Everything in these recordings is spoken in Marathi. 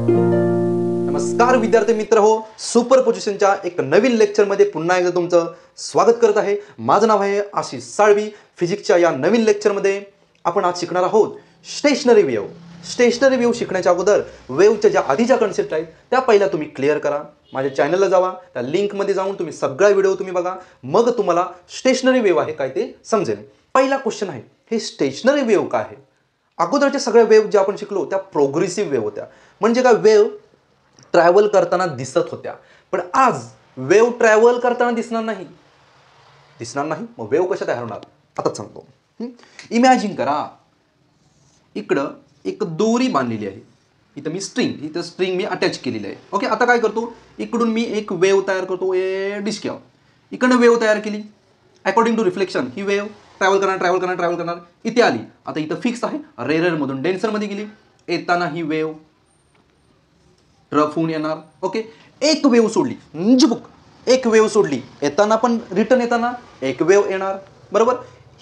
नमस्कार विद्यार्थी मित्र हो, सुपरपोजिशनच्या एक नवीन लेक्चरमध्ये पुन्हा एकदा तुमचं स्वागत करत आहे. माझं नाव आहे आशिष साळवी. फिजिक्सच्या या नवीन लेक्चरमध्ये आपण आज शिकणार आहोत स्टेशनरी वेव्ह. स्टेशनरी वेव्ह शिकण्याच्या अगोदर वेव्हच्या ज्या आधीच्या कन्सेप्ट आहेत त्या पहिल्या तुम्ही क्लिअर करा. माझ्या चॅनलला जावा, त्या लिंकमध्ये जाऊन तुम्ही सगळा व्हिडिओ तुम्ही बघा, मग तुम्हाला स्टेशनरी वेव्ह आहे काय ते समजेल. पहिला क्वेश्चन आहे, हे स्टेशनरी वेव्ह काय आहे? अगोदरच्या सगळ्या वेव्ह ज्या आपण शिकलो त्या प्रोग्रेसिव्ह वेव्ह होत्या, म्हणजे काय वेव्ह ट्रॅव्हल करताना दिसत होत्या. पण आज वेव्ह ट्रॅव्हल करताना दिसणार नाही. मग वेव्ह कशा तयार होणार आता सांगतो. इमॅजिन करा, इकडं एक दोरी बांधलेली आहे, इथं स्ट्रिंग मी अटॅच केलेली आहे. ओके, आता काय करतो, इकडून मी एक वेव्ह तयार करतो. डिस्क इकडनं वेव्ह तयार केली. अकॉर्डिंग टू रिफ्लेक्शन ही वेव्ह ट्रॅव्हल करणार इथे आली. आता इथं फिक्स आहे, रेअरमधून डेन्सरमध्ये गेली. येताना ही वेव्ह रफ होऊन येणार. ओके, एक वेव्ह सोडली येताना, पण रिटर्न येताना एक वेव्ह येणार. बरोबर,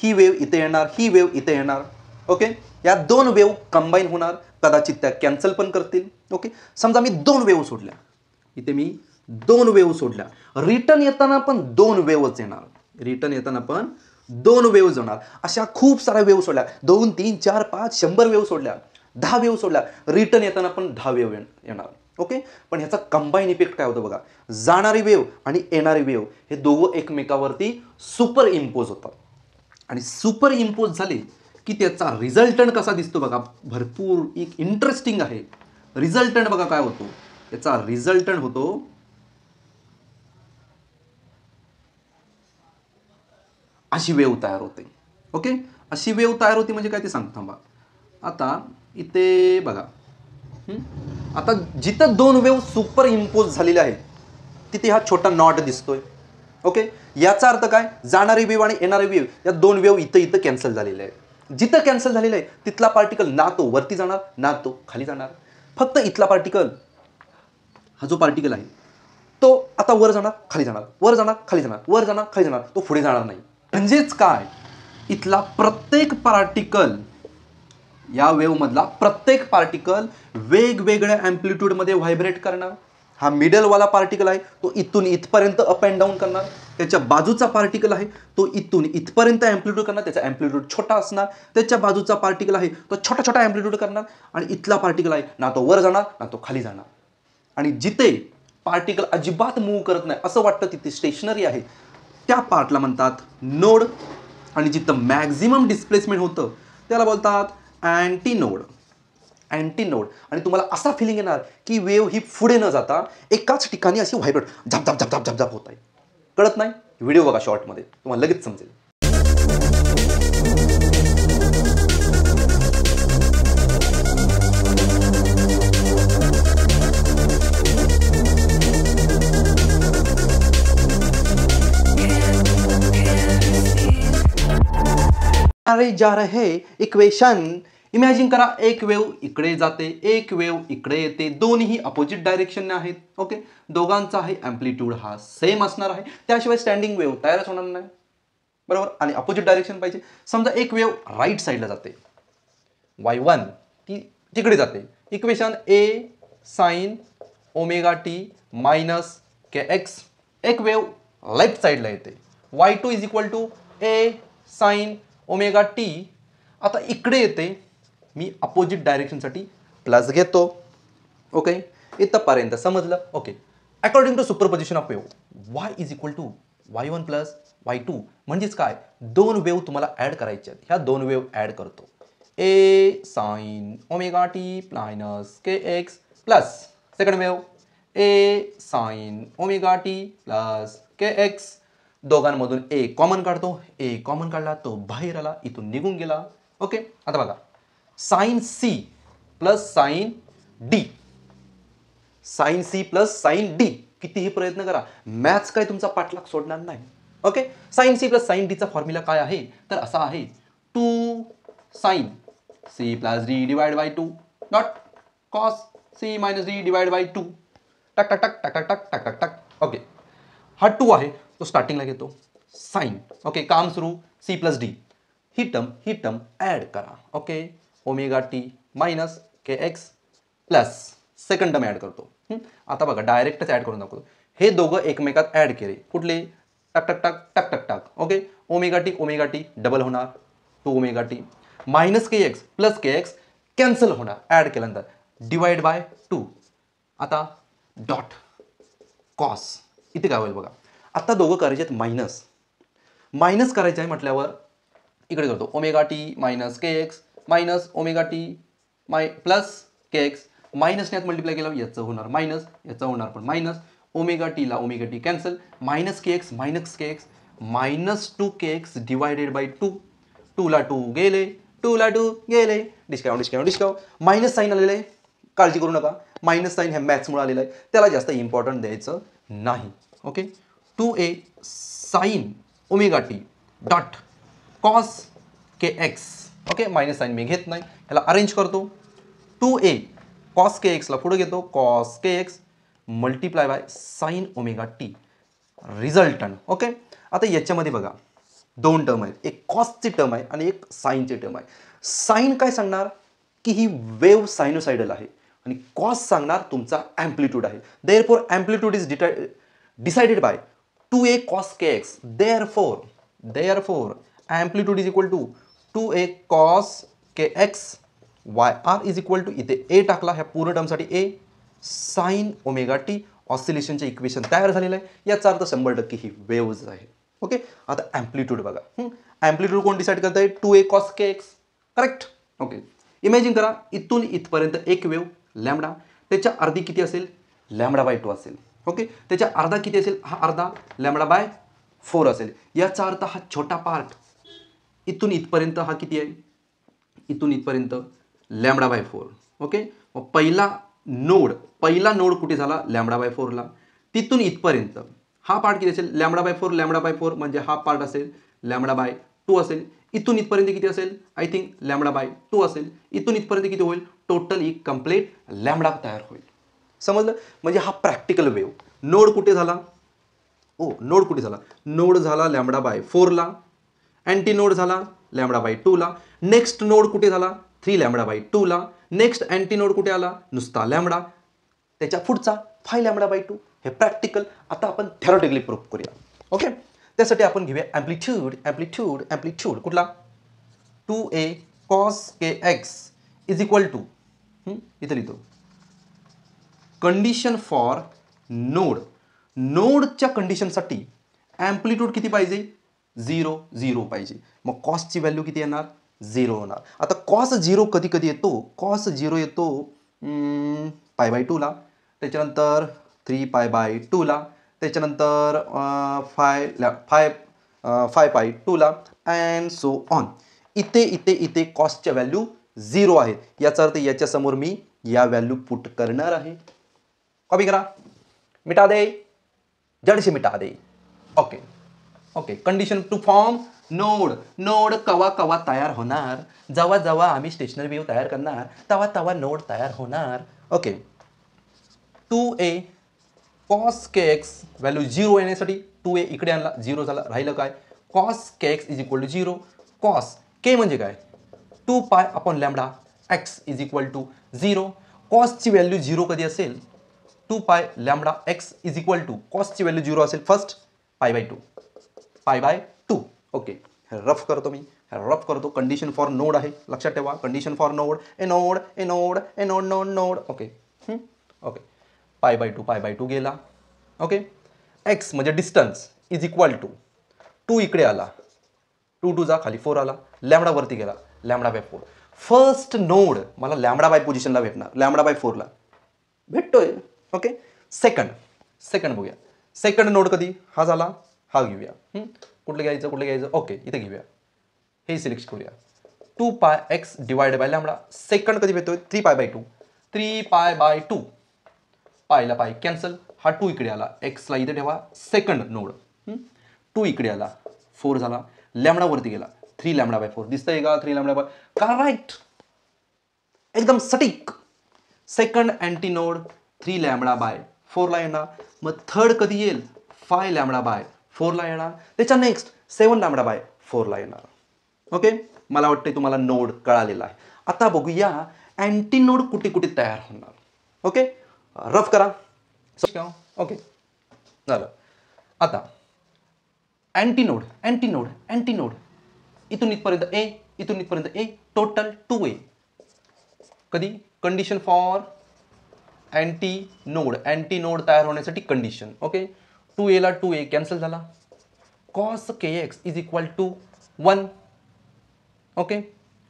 ही वेव्ह इथे येणार, ही वेव्ह इथे येणार. ओके, या दोन वेव्ह कंबाईन होणार, कदाचित त्या कॅन्सल पण करतील. ओके, समजा मी दोन वेव्ह सोडल्या, इथे मी दोन वेव्ह सोडल्या, रिटर्न येताना पण दोन वेव्हच येणार. अशा खूप साऱ्या वेव्ह सोडल्या, 2, 3, 4, 5, 100 वेव्ह सोडल्या, 10 वेव्ह सोडल्या, रिटर्न येताना पण 10 वेव्ह येणार. ओके, पण ह्याचा कंबाईन इफेक्ट काय होतं बघा, जाणारी वेव्ह आणि येणारी वेव्ह हे दोघं एकमेकावरती सुपर इम्पोज होतात. आणि सुपर इम्पोज झाले की त्याचा रिझल्टंट कसा दिसतो बघा, भरपूर एक इंटरेस्टिंग आहे. रिझल्टंट बघा काय होतो, त्याचा रिझल्टंट होतो अशी वेव्ह तयार होते. ओके, अशी वेव्ह तयार होती म्हणजे काय ते सांगतो थांबा. आता इथे बघा, आता जिथं दोन वेव्ह सुपर इम्पोज झालेले आहेत तिथे हा छोटा नॉट दिसतोय. ओके, याचा अर्थ काय, जाणारी वेव्ह आणि येणारी वेव्ह या दोन वेव्ह इथं कॅन्सल झालेले आहेत. जिथं कॅन्सल झालेलं आहे तिथला पार्टिकल ना तो वरती जाणार ना तो खाली जाणार. फक्त इथला पार्टिकल, हा जो पार्टिकल आहे तो आता वर जाणार खाली जाणार, तो पुढे जाणार नाही. म्हणजेच काय, इथला प्रत्येक पार्टिकल, या वेव्ह मधला प्रत्येक पार्टिकल वेगवेगळ्या अँप्लिट्यूडमध्ये व्हायब्रेट करणार. हा मिडलवाला पार्टिकल आहे तो इथून इथपर्यंत अप अँड डाऊन करणार. त्याच्या बाजूचा पार्टिकल आहे तो इथून इथपर्यंत अँप्लिट्यूड करणार, त्याचा अँप्लिट्यूड छोटा असणार. त्याच्या बाजूचा पार्टिकल आहे तो छोटा अँप्लिट्यूड करणार. आणि इथला पार्टिकल आहे ना तो वर जाणार ना तो खाली जाणार. आणि जिथे पार्टिकल अजिबात मूव्ह करत नाही असं वाटतं तिथे स्टेशनरी आहे, त्या पार्टला म्हणतात नोड. आणि जिथं मॅक्झिमम डिस्प्लेसमेंट होतं त्याला बोलतात अँटीनोड. आणि तुम्हाला असा फिलिंग येणार की वेव्ह ही पुढे न जाता एकाच ठिकाणी अशी व्हायब्रेट झप होत आहे. कळत नाही, व्हिडिओ बघा शॉर्टमध्ये तुम्हाला लगेच समजेल. जा रहे इक्वेशन. इमॅजिन करा, एक वेव्ह इकडे जाते, एक वेव्ह इकडे येते, दोन्ही अपोजिट डायरेक्शन आहेत. ओके, दोघांचा आहे अँप्लिट्यूड हा सेम असणार आहे, त्याशिवाय स्टँडिंग वेव्ह तयारच होणार नाही. बरोबर, आणि अपोजिट डायरेक्शन पाहिजे. समजा एक वेव्ह राईट साईडला जाते, y1 ती तिकडे जाते. Equation a sin ω t minus kx. एक वेव्ह लेफ्ट साईडला येते, y2 is equal to a sin ω t. आता इकडे येते, मी अपोजिट डायरेक्शनसाठी प्लस घेतो. ओके, इथंपर्यंत समजलं. Okay, according to superposition of wave y is equal to y1 plus y2. म्हणजेच काय, दोन वेव्ह तुम्हाला ॲड करायच्या आहेत. ह्या दोन वेव्ह ॲड करतो, a sin ω t minus kx plus second wave a sin ω t plus kx. दोघांमधून a common काढतो, a कॉमन काढला तो बाहेर आला, इथून निघून गेला. ओके, आता बघा, sine c plus sine d, कितीही प्रयत्न करा मॅथ्स काय तुमचा पाठलाग सोडणार नाही. Okay, sine c plus sine d चा फॉर्म्युला काय आहे तर असा आहे, 2 sin c plus d divide by 2 dot cos c minus d divide by 2. टक टक टक टक टक टक टक टक. ओके, हा 2 आहे तो स्टार्टिंगला घेतो, साइन. ओके, काम सुरू c प्लस d. ही टर्म ॲड करा. Okay, ω t minus kx plus second term add करतो. आता बघा डायरेक्टच ॲड करून दाखवतो. हे दोघं एकमेकात ॲड केले, कुठले टक टक टक टक टक टक. ओके, ओमेगा टी डबल होणार 2 omega T minus K X plus K X cancel होणार ॲड केल्यानंतर डिवाइड बाय 2. आता डॉट कॉस इथे काय होईल बघा. आता दोघं करायचे आहेत मायनस. मायनस करायचं आहे म्हटल्यावर इकडे करतो omega T minus K X minus omega T plus K X. मायनसने यात मल्टिप्लाय केलं याचं होणार मायनस, याचं होणार पण मायनस. ओमेगा टीला omega T cancel, minus K X minus 2 K X divided by 2. 2ला 2 गेले, 2ला 2 गेले, डिस्काउंट. मायनस साईन आलेलं आहे, काळजी करू नका. मायनस साईन हे मॅथ्समुळे आलेलं आहे, त्याला जास्त इम्पॉर्टंट द्यायचं नाही. Okay, 2a sine omega T dot cos के एक्स. ओके, मायनस साईन मी घेत नाही, ह्याला अरेंज करतो. 2a कॉस के एक्सला पुढे घेतो, cos K x multiply by sine omega t resultant. Okay, आता याच्यामध्ये बघा 2 टर्म आहेत, एक कॉसची टर्म आहे आणि एक साईनची टर्म आहे. साईन काय सांगणार की ही वेव्ह सायनोसाइडल आहे आणि कॉस सांगणार तुमचा ॲम्प्लिट्यूड आहे. Therefore amplitude is decided by 2a cos kx. Therefore amplitude is equal to 2a cos kx. yr is equal to इथे a टाकला ह्या पूर्ण टर्मसाठी a साइन ओमेगा टी. ऑसिलेशनचे इक्वेशन तयार झालेलं आहे. याचा अर्थ 100% ही वेव्हज आहे. ओके, आता ॲम्प्लिट्यूड बघा. ॲम्प्लिट्यूड कोण डिसाईड करत आहे? 2a cos kx. Correct. Okay, imagine करा इथून इथपर्यंत एक वेव्ह लॅमडा, त्याच्या अर्धी किती असेल? लॅमडा बाय 2 असेल. ओके, त्याच्या अर्धा किती असेल? हा अर्धा लॅमडा बाय 4 असेल. याचा अर्थ हा छोटा पार्ट इथून इथपर्यंत हा किती आहे? इथून इथपर्यंत लॅमडा बाय 4. ओके, मग पहिला नोड कुठे झाला? लॅमडा बाय 4ला. तिथून इथपर्यंत हा पार्ट किती असेल? लॅमडा बाय 4 म्हणजे हा पार्ट असेल लॅमडा बाय 2 असेल. इथून इथपर्यंत किती असेल? आय थिंक लॅमडा बाय 2 असेल. इथून इथपर्यंत किती होईल? टोटल एक कंप्लीट लॅमडा तयार होईल. समजलं? म्हणजे हा प्रॅक्टिकल वेव्ह. नोड कुठे झाला? नोड झाला लॅमडा बाय 4ला. अँटी नोड झाला लॅमडा बाय 2ला. नेक्स्ट नोड कुठे झाला? 3 लॅमडा बाय 2ला. नेक्स्ट अँटी नोड कुठे आला? नुसता लॅमडा. त्याच्या पुढचा 5 लॅमडा बाय 2. हे प्रॅक्टिकल. आता आपण थेरॉटिकली प्रूव्ह करूया. ओके, त्यासाठी आपण घेऊया ॲम्प्लिट्यूड. कुठला? 2a cos kx is equal to इथे लिहितो कंडिशन फॉर नोडच्या कंडिशनसाठी ॲम्प्लिट्यूड किती पाहिजे? 0 पाहिजे. मग कॉसची व्हॅल्यू किती येणार? 0 होणार. आता कॉस 0 कधी कधी येतो? कॉस 0 येतो पाय बाय 2ला, त्याच्यानंतर 3 पाय बाय 2ला, त्याच्यानंतर 5 पाय 2ला अँड सो ऑन. इथे कॉस्टच्या व्हॅल्यू 0 आहेत. याचा अर्थ याच्यासमोर मी या व्हॅल्यू पुट करणार आहे. कॉपी करा, मिटा दे, जड़ से मिटा दे. Okay, condition to form node कवा तयार होणार? जेव्हा आम्ही स्टेशनरी वेव्ह तयार करणार तेव्हा नोड तयार होणार. Okay, 2a cos kx value 0 येण्यासाठी 2a इकडे आणला, 0 झाला. राहिलं काय? cos kx is equal to 0. cos k म्हणजे काय? 2 pi upon lambda x is equal to 0. कॉसची व्हॅल्यू 0 कधी असेल? 2 pi lambda x is equal to कॉसची व्हॅल्यू 0 असेल first pi by 2. Okay, rough करतो. कंडिशन फॉर नोड आहे, लक्षात ठेवा. Condition for node a node. Okay, pi by 2 गेला. ओके, x म्हणजे डिस्टन्स इज इक्वल टू 2 इकडे आला, 2 जा खाली 4 आला, लॅमडा वरती गेला, लॅमडा बाय 4. फर्स्ट नोड मला लॅमडा बाय पोझिशनला भेटणार, लॅमडा बाय 4ला भेटतोय. ओके, सेकंड बघूया. सेकंड नोड कधी? हा झाला, हा घेऊया. कुठलं घ्यायचं? ओके, इथे घेऊया, हे सिलेक्ट करूया. 2 पाय x divide by lambda. Second कधी भेटतोय? 3 पाय बाय 2. 3 पाय बाय 2, पायला पाय कॅन्सल, हा 2 इकडे आला, एक्सला इथे ठेवा. सेकंड नोड 2 इकडे आला, 4 झाला, लॅमडा वरती गेला, 3 लॅमडा बाय 4. दिसतंय का? 3 लॅमडा बाय, करेक्ट, एकदम सटीक. Second anti node 3 lambda by 4ला येणार. मग थर्ड कधी येईल? 5 लॅमडा बाय 4ला येणार. त्याच्या नेक्स्ट 7 लॅमडा बाय 4ला येणार. ओके, मला वाटतं तुम्हाला नोड कळालेला आहे. आता बघूया अँटी नोड कुठे तयार होणार. ओके, रफ करा. ओके झालं. आता अँटीनोड अँटीनोड अँटीनोड इथून इथपर्यंत ए, इथून इथपर्यंत ए, टोटल 2a. कधी कंडिशन फॉर अँटीनोड तयार होण्यासाठी कंडिशन. ओके, 2a ला 2a कॅन्सल झाला. Cos kx is equal to 1. Okay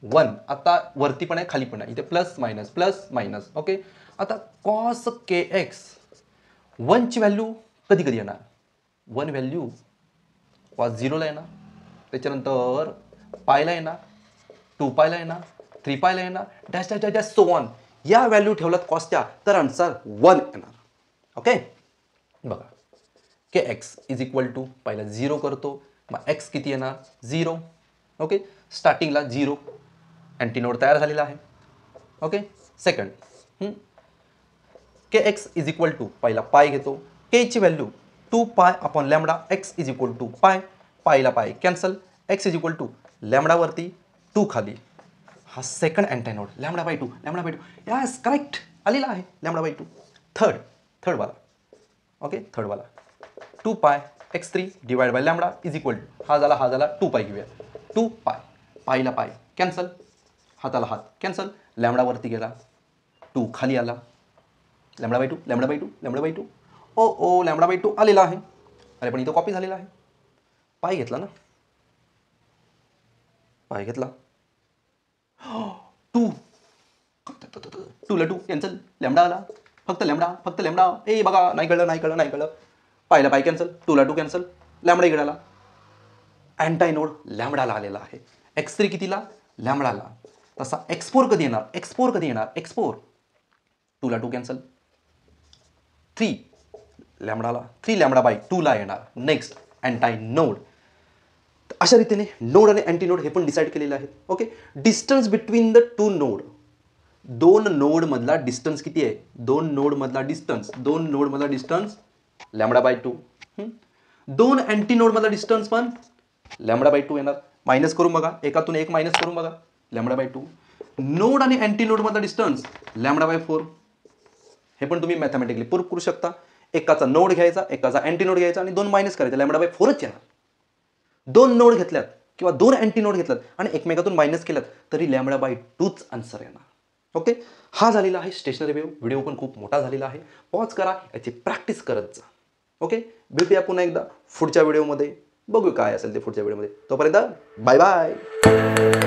1. आता वरती पण आहे खाली पण आहे, इथे प्लस मायनस. ओके, आता कॉस kx 1 ची व्हॅल्यू कधी कधी येणार. 1 व्हॅल्यू कॉस 0 ला येणार, त्याच्यानंतर पायला येणार, 2 पायला येणार, 3 पायला येणार, dash dash dash so on. या व्हॅल्यू ठेवलात कॉसच्या तर आन्सर 1 येणार. ओके बघा, kx इज इक्वल टू पहिला 0 करतो, मग x किती येणार 0. ओके, स्टार्टिंगला 0, अँटीनोड तयार झालेला आहे. Okay, second kx is equal to पहिला पाय घेतो, k ची value 2 pi upon lambda, x is equal to pi, पायला pi cancel, x is equal to lambda वरती 2 खाली. हा second antinode lambda by 2 yes correct आलेला आहे लॅमडा बाय 2. थर्ड वाला. ओके थर्ड वाला 2 pi x3 divide by lambda is equal to हा झाला 2 पाय घेऊया, 2 पाय, पायला पाय कॅन्सल, हाताला हात कॅन्सल, लॅमडा वरती गेला, 2 खाली आला, lambda by 2 O lambda by 2 आलेला आहे. अरे पण इथं कॉपी झालेला आहे. पाय घेतला ना, पाय घेतला 2 ला 2 कॅन्सल, लॅमडा आला, फक्त लॅमडा. ए बघा नाही कळलं. पायला पाय कॅन्सल, 2 ला 2 कॅन्सल, लॅमडा इकडे आला, अँटायनोड लॅमडाला आलेला आहे. x3 कितीला लॅमडाला. तसा x4 कधी येणार, x4 2 ला 2 कॅन्सल, 3 लॅमडाला, 3 लॅमडा बाय 2 ला येणार. नेक्स्ट अँटायनोड. अशा रीतीने नोड आणि अँटीनोड हे पण डिसाईड केलेले आहेत. Okay, distance between the 2 node, 2 node मधला डिस्टन्स किती आहे, 2 नोड मधला डिस्टन्स लॅमडा बाय 2. 2 अँटीनोड मधला डिस्टन्स पण लॅमडा बाय 2 येणार. मायनस करून बघा, एकातून एक मायनस करून बघा, लॅमडा बाय 2. नोड आणि अँटीनोड मधला डिस्टन्स लॅमडा बाय 4. हे पण तुम्ही मॅथमॅटिकली प्रूव्ह करू शकता. एकाचा नोड घ्यायचा, एकाचा अँटीनोड घ्यायचा आणि 2 मायनस करायचा, लॅमडा बाय 4च येणार. 2 नोड घेतल्यात किंवा 2 अँटीनोड घेतल्यात आणि एकमेकातून मायनस केल्यात तरी लॅमडा बाय 2च आन्सर येणार. ओके, हा झालेला आहे स्टेशनरी वेव्ह. व्हिडिओ पण खूप मोठा झालेला आहे. पॉज करा, याची प्रॅक्टिस करत जा. ओके, भेटूया पुन्हा एकदा पुढच्या व्हिडिओमध्ये. बघू काय असेल ते पुढच्या व्हिडिओमध्ये. तोपर्यंत बाय बाय.